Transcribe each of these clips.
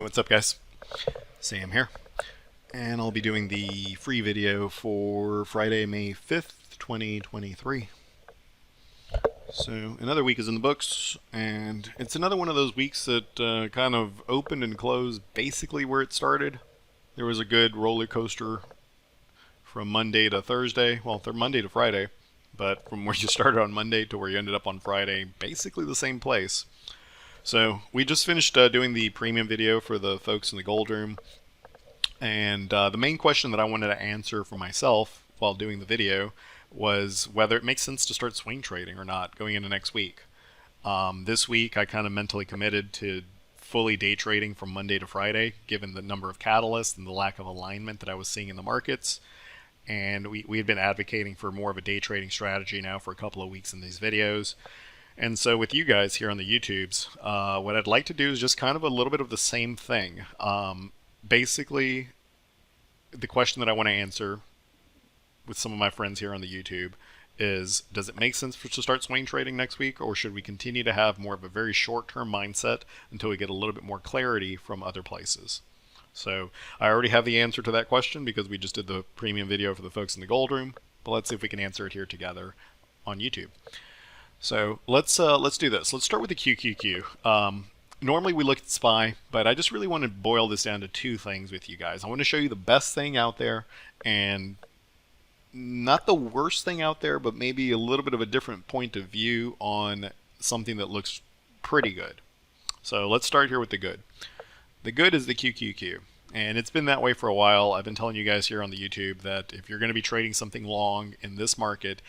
What's up, guys? Sam here, and I'll be doing the free video for Friday, May 5th, 2023. So another week is in the books, and it's another one of those weeks that kind of opened and closed basically where it started. There was a good roller coaster from Monday to Thursday, well, Monday to Friday, but from where you started on Monday to where you ended up on Friday, basically the same place. So we just finished doing the premium video for the folks in the gold room. And the main question that I wanted to answer for myself while doing the video was whether it makes sense to start swing trading or not going into next week. This week, I kind of mentally committed to fully day trading from Monday to Friday, given the number of catalysts and the lack of alignment that I was seeing in the markets. And we had been advocating for more of a day trading strategy now for a couple of weeks in these videos. And so with you guys here on the YouTubes, what I'd like to do is just kind of a little bit of the same thing. Basically, the question that I want to answer with some of my friends here on the YouTube is, does it make sense to start swing trading next week, or should we continue to have more of a very short-term mindset until we get a little bit more clarity from other places? So I already have the answer to that question because we just did the premium video for the folks in the gold room, but let's see if we can answer it here together on YouTube. So let's do this. Let's start with the QQQ. Normally we look at SPY, but I just really want to boil this down to two things with you guys. I want to show you the best thing out there and not the worst thing out there, but maybe a little bit of a different point of view on something that looks pretty good. So let's start here with the good. The good is the QQQ. And it's been that way for a while. I've been telling you guys here on the YouTube that if you're going to be trading something long in this market,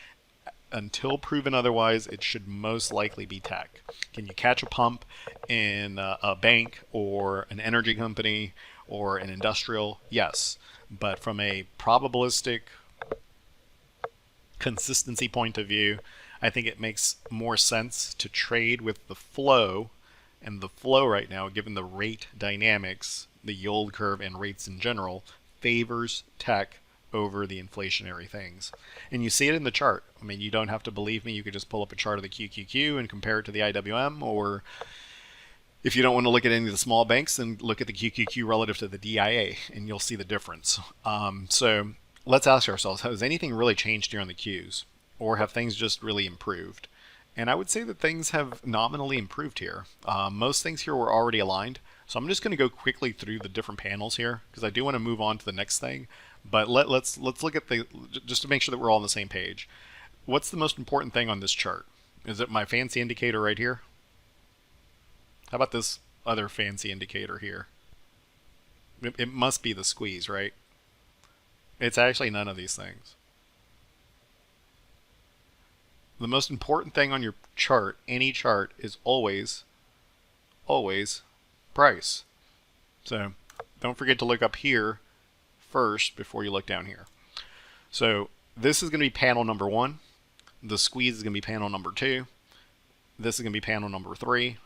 until proven otherwise, it should most likely be tech. Can you catch a pump in a bank or an energy company or an industrial? Yes. But from a probabilistic consistency point of view, I think it makes more sense to trade with the flow. And the flow right now, given the rate dynamics, the yield curve and rates in general, favors tech over the inflationary things. And you see it in the chart. I mean, you don't have to believe me. You could just pull up a chart of the QQQ and compare it to the IWM, or if you don't want to look at any of the small banks, then look at the QQQ relative to the DIA, and you'll see the difference. So let's ask ourselves, has anything really changed here on the Qs? Or have things just really improved? And I would say that things have nominally improved here. Most things here were already aligned. So I'm just going to go quickly through the different panels here because I do want to move on to the next thing. But let's look at just to make sure that we're all on the same page. What's the most important thing on this chart? Is it my fancy indicator right here? How about this other fancy indicator here? It must be the squeeze, right? It's actually none of these things. The most important thing on your chart, any chart, is always price. So don't forget to look up here first before you look down here. So this is going to be panel number 1. The squeeze is going to be panel number 2. This is going to be panel number 3. And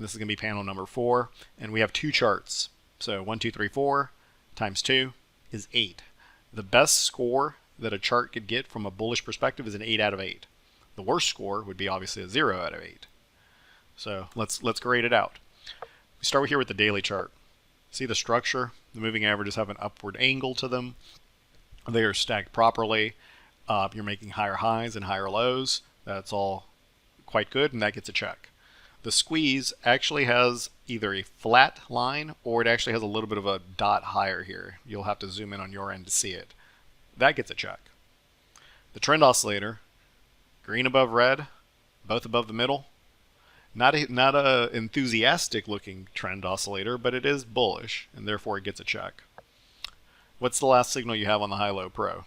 this is going to be panel number 4. And we have 2 charts. So 1, 2, 3, 4 times 2 is 8. The best score that a chart could get from a bullish perspective is an 8 out of 8. The worst score would be obviously a 0 out of 8. So let's grade it out. We start here with the daily chart. See the structure? The moving averages have an upward angle to them. They are stacked properly. You're making higher highs and higher lows. That's all quite good, and that gets a check. The squeeze actually has either a flat line or it actually has a little bit of a dot higher here. You'll have to zoom in on your end to see it. That gets a check. The trend oscillator, green above red, both above the middle. Not a enthusiastic looking trend oscillator, but it is bullish, and therefore it gets a check. What's the last signal you have on the high-low pro?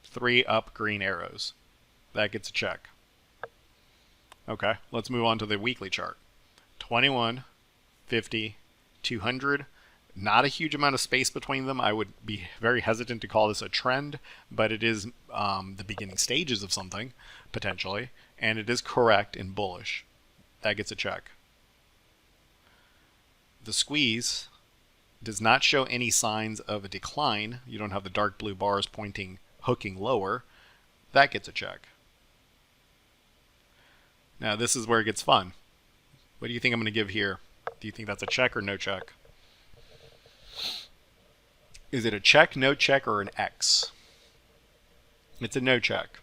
3 up green arrows. That gets a check. Okay, let's move on to the weekly chart. 21, 50, 200. Not a huge amount of space between them. I would be very hesitant to call this a trend, but it is the beginning stages of something, potentially, and it is correct in bullish. That gets a check. The squeeze does not show any signs of a decline. You don't have the dark blue bars hooking lower. That gets a check. Now this is where it gets fun. What do you think I'm going to give here? Do you think that's a check or no check? Is it a check, no check, or an X? It's a no check.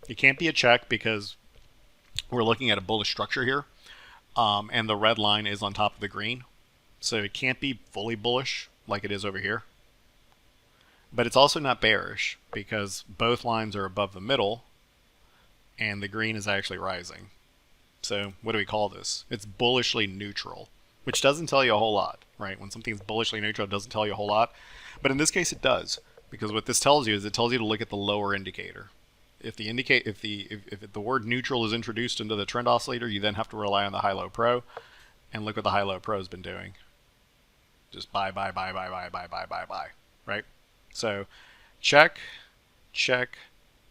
It can't be a check because we're looking at a bullish structure here, and the red line is on top of the green. So it can't be fully bullish like it is over here. But it's also not bearish because both lines are above the middle and the green is actually rising. So what do we call this? It's bullishly neutral, which doesn't tell you a whole lot, right? When something's bullishly neutral, it doesn't tell you a whole lot. But in this case, it does, because what this tells you is it tells you to look at the lower indicator. If the word neutral is introduced into the trend oscillator, you then have to rely on the high-low pro, and look what the high-low pro has been doing. Just buy, buy, buy, buy, buy, buy, buy, buy, buy, right? So check, check,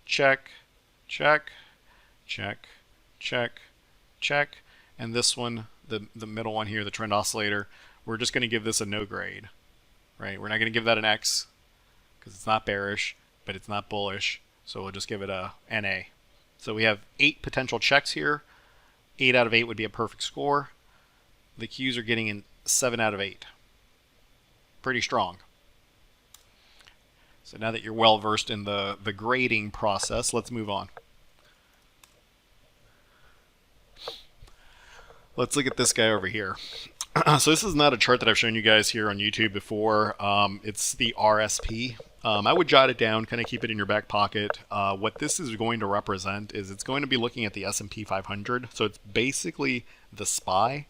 check, check, check, check, check, and this one, the middle one here, the trend oscillator, we're just going to give this a no grade, right? We're not going to give that an X because it's not bearish, but it's not bullish, so we'll just give it a NA. So we have 8 potential checks here. 8 out of 8 would be a perfect score. The Qs are getting in 7 out of 8. Pretty strong. So now that you're well versed in the grading process, let's move on. Let's look at this guy over here. So this is not a chart that I've shown you guys here on YouTube before. It's the RSP. I would jot it down, kind of keep it in your back pocket. What this is going to represent is it's going to be looking at the S&P 500. So it's basically the SPY,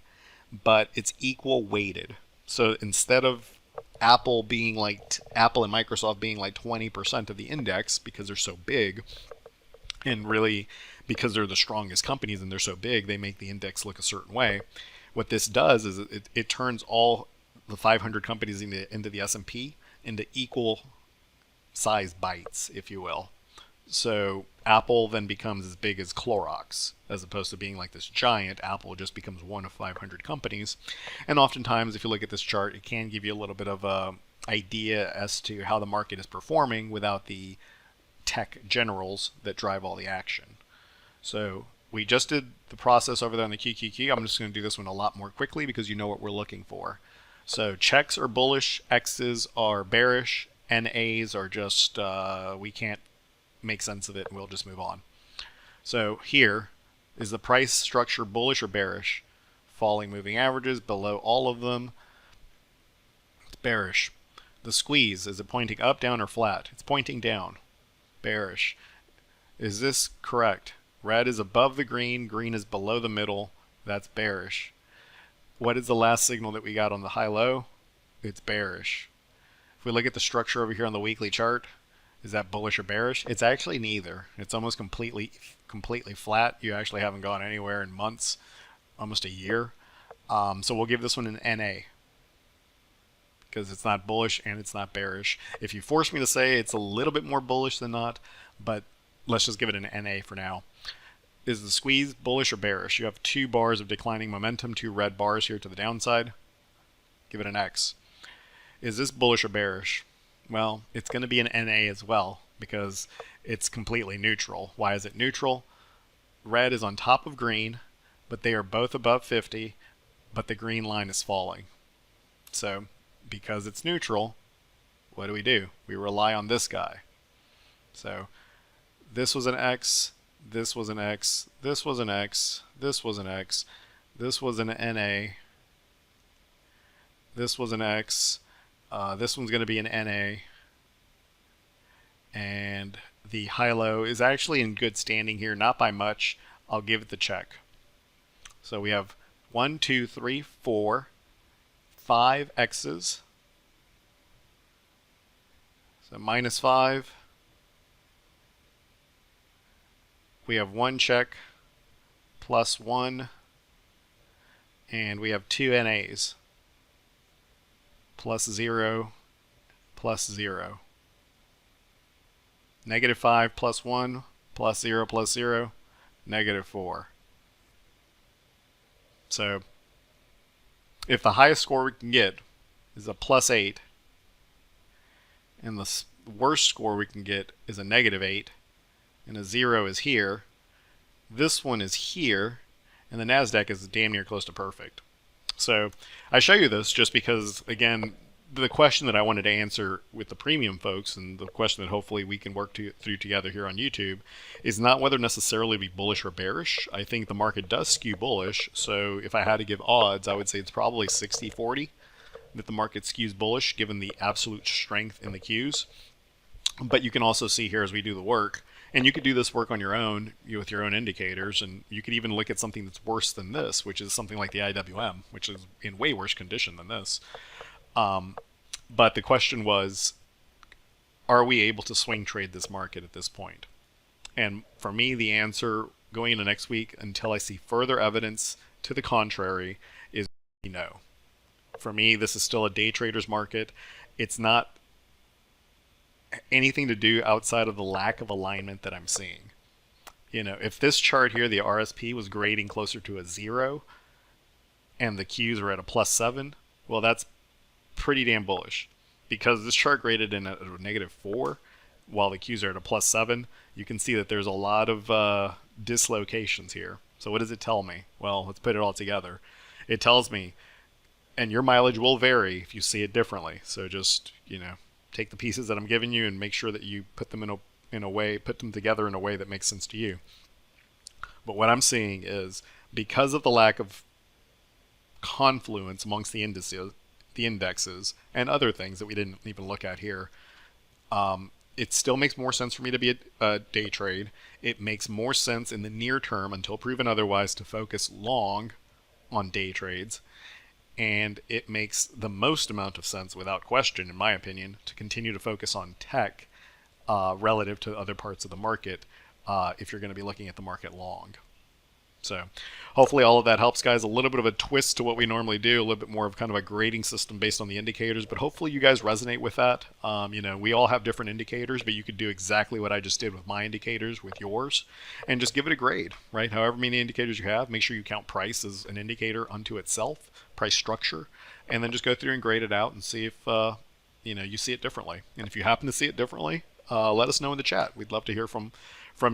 but it's equal weighted. So instead of Apple and Microsoft being like 20% of the index because they're so big, and really because they're the strongest companies and they're so big, they make the index look a certain way. What this does is it turns all the 500 companies into the S&P into equal size bites, if you will. So Apple then becomes as big as Clorox, as opposed to being like this giant. Apple just becomes one of 500 companies. And oftentimes, if you look at this chart, it can give you a little bit of a idea as to how the market is performing without the tech generals that drive all the action. So we just did the process over there on the QQQ. I'm just going to do this one a lot more quickly because you know what we're looking for. So checks are bullish, X's are bearish, NAs are just, we can't make sense of it and we'll just move on. So here, is the price structure bullish or bearish? Falling moving averages below all of them. It's bearish. The squeeze, is it pointing up, down, or flat? It's pointing down. Bearish. Is this correct? Red is above the green, green is below the middle. That's bearish. What is the last signal that we got on the high-low? It's bearish. If we look at the structure over here on the weekly chart, is that bullish or bearish? It's actually neither. It's almost completely flat. You actually haven't gone anywhere in months, almost a year. So we'll give this one an NA because it's not bullish and it's not bearish. If you force me to say it's a little bit more bullish than not, but let's just give it an NA for now. Is the squeeze bullish or bearish? You have 2 bars of declining momentum, 2 red bars here to the downside. Give it an X. Is this bullish or bearish? Well, it's going to be an NA as well because it's completely neutral. Why is it neutral? Red is on top of green, but they are both above 50, but the green line is falling. So because it's neutral, what do? We rely on this guy. So this was an X, this was an X, this was an X, this was an X, this was an NA, this was an X, this one's going to be an NA, and the high-low is actually in good standing here, not by much. I'll give it the check. So we have 1, 2, 3, 4, 5 X's. So -5. We have 1 check, +1, and we have 2 NAs, +0, +0. -5 +1, +0, +0, -4. So if the highest score we can get is a +8, and the worst score we can get is a -8, and a 0 is here, this one is here, and the NASDAQ is damn near close to perfect. So I show you this just because, again, the question that I wanted to answer with the premium folks, and the question that hopefully we can work through together here on YouTube, is not whether necessarily to be bullish or bearish. I think the market does skew bullish, so if I had to give odds, I would say it's probably 60-40 that the market skews bullish given the absolute strength in the Qs. But you can also see here as we do the work, and you could do this work on your own with your own indicators, and you could even look at something that's worse than this, which is something like the IWM, which is in way worse condition than this. But the question was, are we able to swing trade this market at this point? And for me, the answer going into next week, until I see further evidence to the contrary, is no. For me, this is still a day trader's market. It's not anything to do outside of the lack of alignment that I'm seeing. You know, if this chart here, the RSP, was grading closer to a 0 and the Qs are at a +7, well, that's pretty damn bullish, because this chart graded in at a -4 while the Qs are at a +7. You can see that there's a lot of dislocations here. So what does it tell me? Well, let's put it all together. It tells me, and your mileage will vary if you see it differently, so just, you know, take the pieces that I'm giving you and make sure that you put them in a way, put them together in a way that makes sense to you. But what I'm seeing is, because of the lack of confluence amongst the indexes and other things that we didn't even look at here, it still makes more sense for me to be a day trade. It makes more sense in the near term, until proven otherwise, to focus long on day trades. And it makes the most amount of sense, without question, in my opinion, to continue to focus on tech relative to other parts of the market if you're going to be looking at the market long. So hopefully all of that helps, guys. A little bit of a twist to what we normally do, a little bit more of kind of a grading system based on the indicators, but hopefully you guys resonate with that. You know, we all have different indicators, but you could do exactly what I just did with my indicators with yours and just give it a grade, right? However many indicators you have, make sure you count price as an indicator unto itself, price structure, and then just go through and grade it out and see if you know, you see it differently. And if you happen to see it differently, let us know in the chat. We'd love to hear from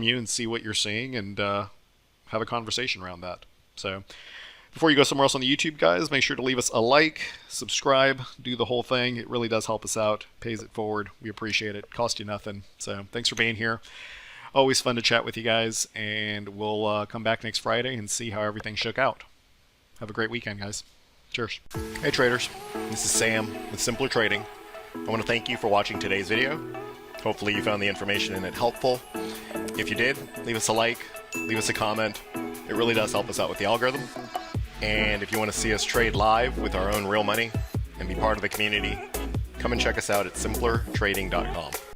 you and see what you're seeing, and have a conversation around that. So before you go somewhere else on the YouTube, guys, make sure to leave us a like, subscribe, do the whole thing. It really does help us out, pays it forward. We appreciate it. Cost you nothing. So thanks for being here. Always fun to chat with you guys, and we'll come back next Friday and see how everything shook out. Have a great weekend, guys. Cheers. Hey traders, this is Sam with Simpler Trading. I want to thank you for watching today's video. Hopefully you found the information in it helpful. If you did, leave us a like, leave us a comment. It really does help us out with the algorithm. And if you want to see us trade live with our own real money and be part of the community, come and check us out at simplertrading.com.